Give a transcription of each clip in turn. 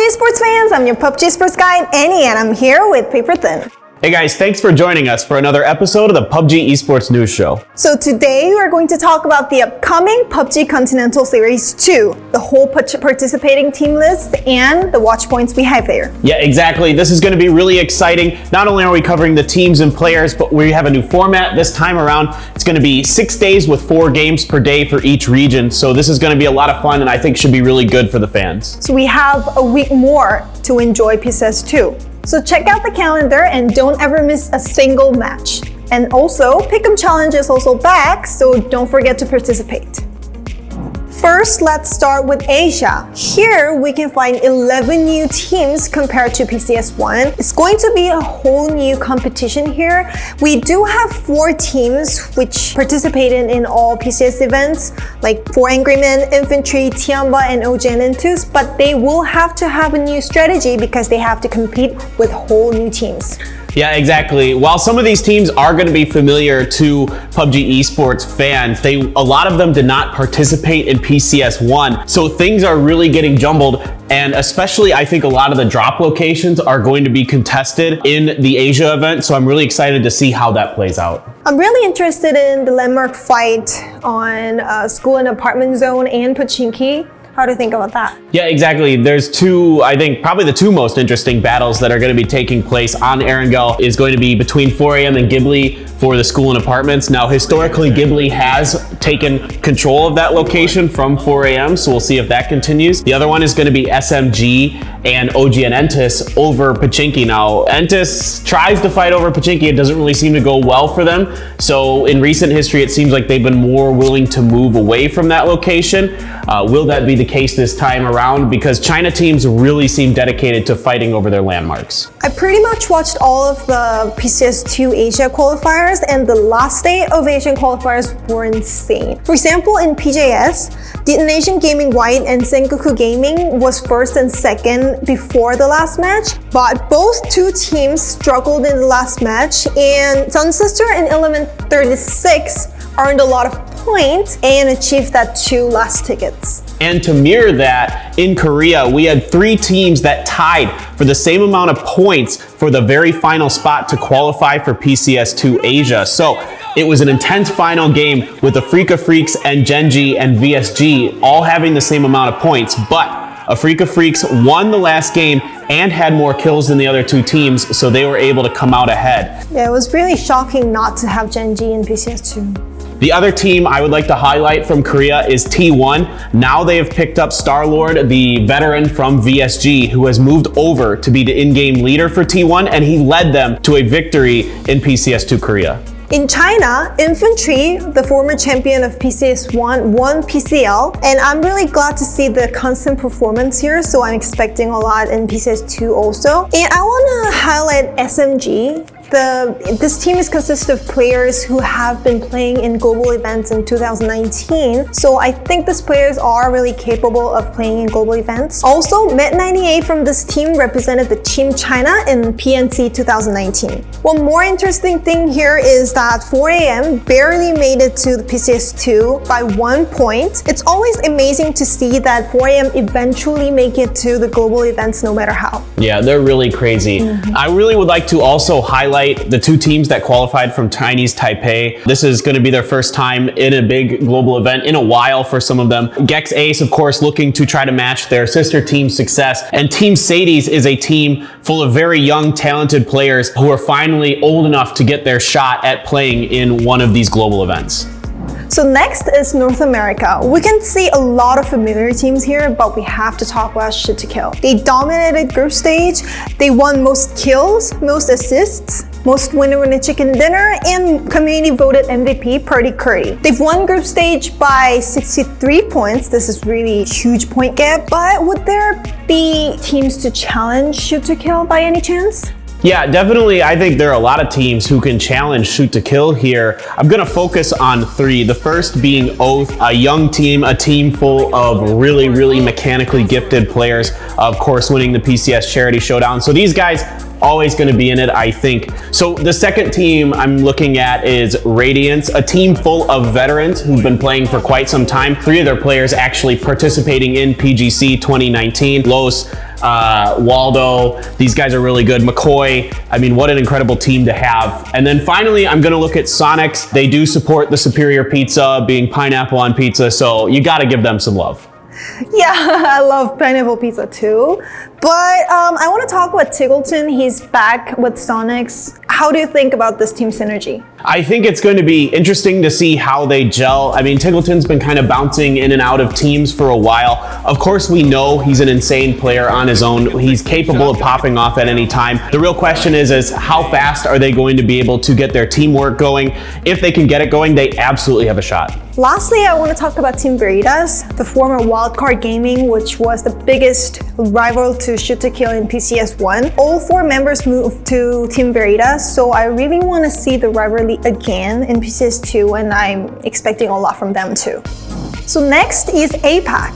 esports fans, I'm your PUBG Esports guide, Annie, and I'm here with Paperthin. Hey guys, thanks for joining us for another episode of the PUBG Esports News Show. So today we're going to talk about the upcoming PUBG Continental Series 2, the whole participating team list, and the watch points we have there. Yeah, exactly. This is going to be really exciting. Not only are we covering the teams and players, but we have a new format this time around. It's going to be 6 days with 4 games per day for each region. So this is going to be a lot of fun and I think should be really good for the fans. So we have a week more to enjoy PCS2. So check out the calendar and don't ever miss a single match. And also, Pickem Challenge is also back, so don't forget to participate. First, let's start with Asia. Here, we can find 11 new teams compared to PCS1. It's going to be a whole new competition here. We do have 4 teams which participated in all PCS events, like 4 Angry Men, Infantry, Tiamba, and OGN, but they will have to have a new strategy because they have to compete with whole new teams. Yeah, exactly. While some of these teams are going to be familiar to PUBG Esports fans, a lot of them did not participate in PCS1. So things are really getting jumbled, and especially I think a lot of the drop locations are going to be contested in the Asia event. So I'm really excited to see how that plays out. I'm really interested in the landmark fight on school and apartment zone and Pochinki. How do you think about that? Yeah, exactly. There's 2, I think probably the 2 most interesting battles that are going to be taking place on Erangel is going to be between 4AM and Ghibli for the school and apartments. Now, historically, Ghibli has taken control of that location from 4AM, so we'll see if that continues. The other one is going to be SMG and OGN Entis over Pochinki. Now, Entis tries to fight over Pochinki. It doesn't really seem to go well for them. So in recent history, it seems like they've been more willing to move away from that location. Will that be the case this time around? Because China teams really seem dedicated to fighting over their landmarks. I pretty much watched all of the PCS2 Asia qualifiers, and the last day of Asian qualifiers were insane. For example, in PJS, Detonation Gaming White and Sengoku Gaming was first and second before the last match, but both 2 teams struggled in the last match, and Sun Sister and Element 36 earned a lot of points and achieved that 2 last tickets. And to mirror that, in Korea, we had 3 teams that tied for the same amount of points for the very final spot to qualify for PCS2 Asia. So it was an intense final game with the Afrika Freaks and Gen.g and VSG all having the same amount of points, but Afrika Freaks won the last game and had more kills than the other 2 teams, so they were able to come out ahead. Yeah, it was really shocking not to have Gen.g in PCS2. The other team I would like to highlight from Korea is T1. Now they have picked up Starlord, the veteran from VSG, who has moved over to be the in-game leader for T1, and he led them to a victory in PCS2 Korea. In China, Infantry, the former champion of PCS1, won PCL, and I'm really glad to see the constant performance here, so I'm expecting a lot in PCS2 also. And I want to highlight SMG. This team is consisted of players who have been playing in global events in 2019, so I think these players are really capable of playing in global events. Also, Met98 from this team represented the Team China in PNC 2019. One more interesting thing here is that 4AM barely made it to the PCS2 by 1 point. It's always amazing to see that 4AM eventually make it to the global events no matter how. Yeah, they're really crazy. I really would like to also highlight the 2 teams that qualified from Chinese Taipei. This is going to be their first time in a big global event in a while for some of them. Gex Ace, of course, looking to try to match their sister team's success. And Team Sadies is a team full of very young, talented players who are finally old enough to get their shot at playing in one of these global events. So next is North America. We can see a lot of familiar teams here, but we have to talk about Shoot to Kill. They dominated group stage, they won most kills, most assists, most winner chicken dinner, and community voted MVP Purdy Curry. They've won group stage by 63 points. This is really a huge point gap, but would there be teams to challenge Shoot to Kill by any chance? Yeah, definitely. I think there are a lot of teams who can challenge Shoot to Kill here. I'm going to focus on 3. The first being Oath, a young team, a team full of really mechanically gifted players, of course, winning the PCS Charity Showdown. So these guys always going to be in it, I think. So the second team I'm looking at is Radiance, a team full of veterans who've been playing for quite some time. 3 of their players actually participating in PGC 2019. Los, Waldo, these guys are really good. McCoy, I mean, what an incredible team to have. And then finally, I'm gonna look at Sonics. They do support the superior pizza, being pineapple on pizza, so you gotta give them some love. Yeah, I love pineapple pizza too. But I want to talk about Tiggleton. He's back with Sonics. How do you think about this team synergy? I think it's going to be interesting to see how they gel. I mean, Tiggleton's been kind of bouncing in and out of teams for a while. Of course, we know he's an insane player on his own. He's capable of popping off at any time. The real question is how fast are they going to be able to get their teamwork going? If they can get it going, they absolutely have a shot. Lastly, I want to talk about Team Veritas, the former Wildcard Gaming, which was the biggest rival to Shoot to Kill in PCS1. All 4 members moved to Team Veritas, so I really want to see the rivalry again in PCS2, and I'm expecting a lot from them too. So next is APAC.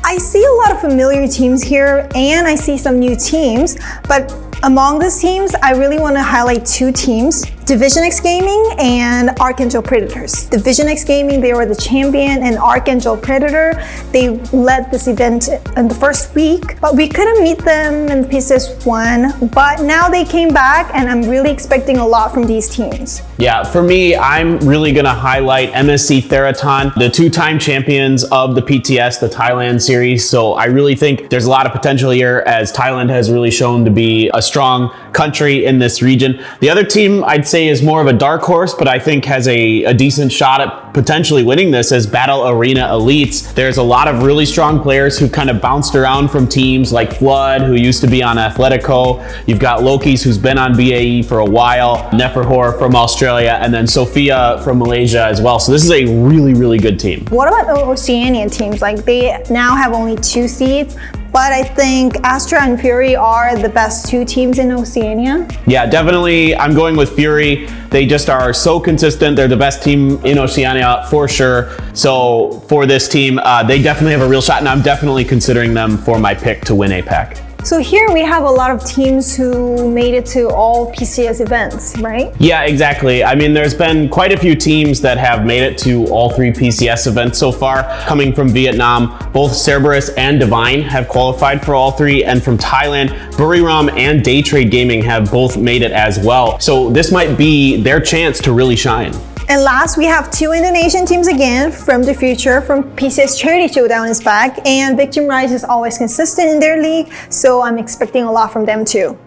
I see a lot of familiar teams here, and I see some new teams, but among these teams, I really want to highlight 2 teams, Division X Gaming and Archangel Predators. Division X Gaming, they were the champion, and Archangel Predator, they led this event in the first week, but we couldn't meet them in PCS1, but now they came back, and I'm really expecting a lot from these teams. Yeah, for me, I'm really going to highlight MSC Theraton, the 2-time champions of the PTS, the Thailand series. So I really think there's a lot of potential here, as Thailand has really shown to be a strong country in this region. The other team I'd say is more of a dark horse, but I think has a decent shot at potentially winning this, as Battle Arena Elites. There's a lot of really strong players who've kind of bounced around from teams like Flood, who used to be on Athletico. You've got Loki's, who's been on BAE for a while, Neferhor from Australia, and then Sophia from Malaysia as well. So this is a really, really good team. What about the Oceanian teams? Like, they now have only 2 seeds, but I think Astra and Fury are the best 2 teams in Oceania. Yeah, definitely. I'm going with Fury. They just are so consistent. They're the best team in Oceania for sure. So for this team, they definitely have a real shot, and I'm definitely considering them for my pick to win APAC. So here we have a lot of teams who made it to all PCS events, right? Yeah, exactly. I mean, there's been quite a few teams that have made it to all 3 PCS events so far. Coming from Vietnam, both Cerberus and Divine have qualified for all 3, and from Thailand, Buriram and Daytrade Gaming have both made it as well. So this might be their chance to really shine. And last, we have 2 Indonesian teams again from the future. From PCS Charity Showdown is back, and Victim Rise is always consistent in their league, so I'm expecting a lot from them too.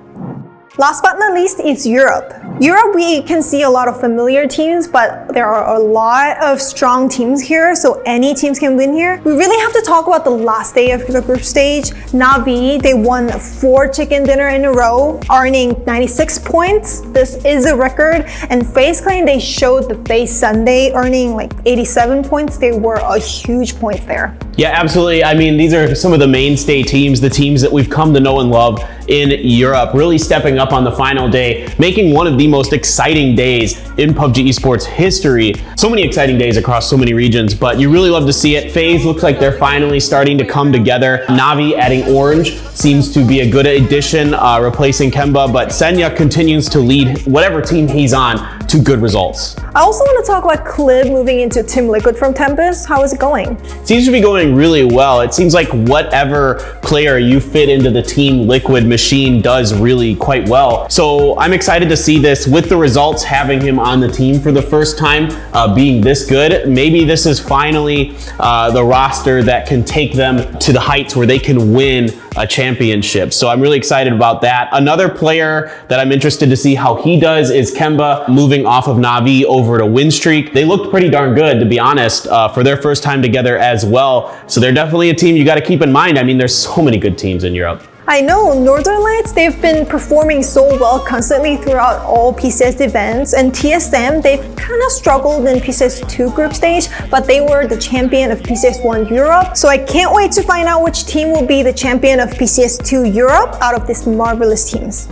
Last but not least is Europe. Europe, we can see a lot of familiar teams, but there are a lot of strong teams here, so any teams can win here. We really have to talk about the last day of the group stage. Na'Vi, they won 4 chicken dinner in a row, earning 96 points. This is a record. And FaZe Clan, they showed the FaZe Sunday, earning like 87 points. They were a huge point there. Yeah, absolutely. I mean, these are some of the mainstay teams, the teams that we've come to know and love in Europe, really stepping up on the final day, making one of the most exciting days in PUBG Esports history. So many exciting days across so many regions, but you really love to see it. FaZe looks like they're finally starting to come together. Na'Vi adding Orange seems to be a good addition, replacing Kemba, but Senya continues to lead whatever team he's on to good results. I also want to talk about Clib moving into Team Liquid from Tempest. How is it going? Seems to be going really well. It seems like whatever player you fit into the Team Liquid machine does really quite well. So I'm excited to see this with the results, having him on the team for the first time, being this good. Maybe this is finally the roster that can take them to the heights where they can win a championship. So I'm really excited about that. Another player that I'm interested to see how he does is Kemba, moving off of Na'Vi over to Winstreak. They looked pretty darn good, to be honest, for their first time together as well. So they're definitely a team you got to keep in mind. I mean, there's so many good teams in Europe. I know, Northern Lights, they've been performing so well constantly throughout all PCS events, and TSM, they've kind of struggled in PCS2 group stage, but they were the champion of PCS1 Europe. So I can't wait to find out which team will be the champion of PCS2 Europe out of these marvelous teams.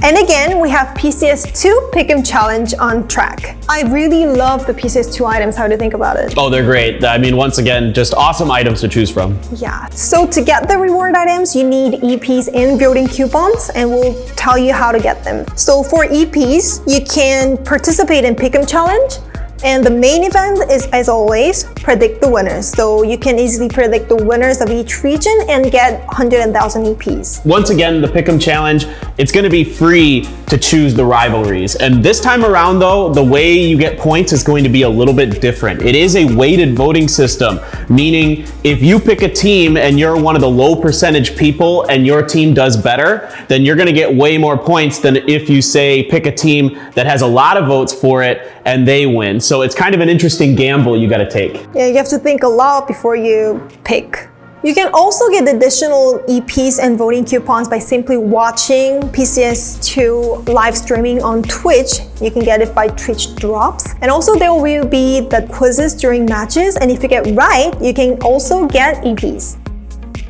And again, we have PCS2 Pick'em challenge on track. I really love the PCS2 items. How do you think about it? Oh, they're great. I mean, once again, just awesome items to choose from. Yeah. So to get the reward items, you need EPs and building coupons, and we'll tell you how to get them. So for EPs, you can participate in Pick'em challenge. And the main event is, as always, predict the winners. So you can easily predict the winners of each region and get 100,000 EPs. Once again, the Pick'em challenge, it's going to be free to choose the rivalries. And this time around though, the way you get points is going to be a little bit different. It is a weighted voting system, meaning if you pick a team and you're one of the low percentage people and your team does better, then you're going to get way more points than if you say pick a team that has a lot of votes for it and they win. So it's kind of an interesting gamble you got to take. Yeah, you have to think a lot before you pick. You can also get additional EPs and voting coupons by simply watching PCS2 live streaming on Twitch. You can get it by Twitch drops. And also there will be the quizzes during matches. And if you get right, you can also get EPs.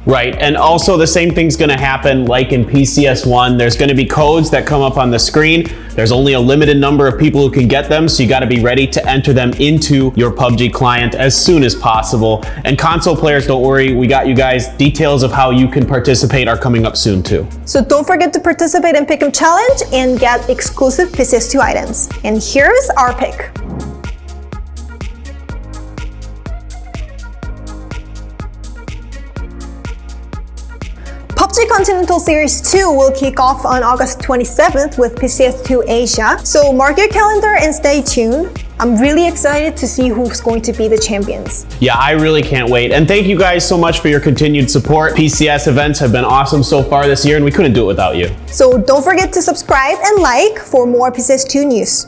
Right, and also the same thing's gonna happen like in PCS1. There's gonna be codes that come up on the screen. There's only a limited number of people who can get them, so you gotta be ready to enter them into your PUBG client as soon as possible. And console players, don't worry, we got you guys. Details of how you can participate are coming up soon too. So don't forget to participate in Pick'em Challenge and get exclusive PCS2 items. And here's our pick. PUBG Continental Series 2 will kick off on August 27th with PCS2 Asia. So mark your calendar and stay tuned. I'm really excited to see who's going to be the champions. Yeah, I really can't wait. And thank you guys so much for your continued support. PCS events have been awesome so far this year and we couldn't do it without you. So don't forget to subscribe and like for more PCS2 news.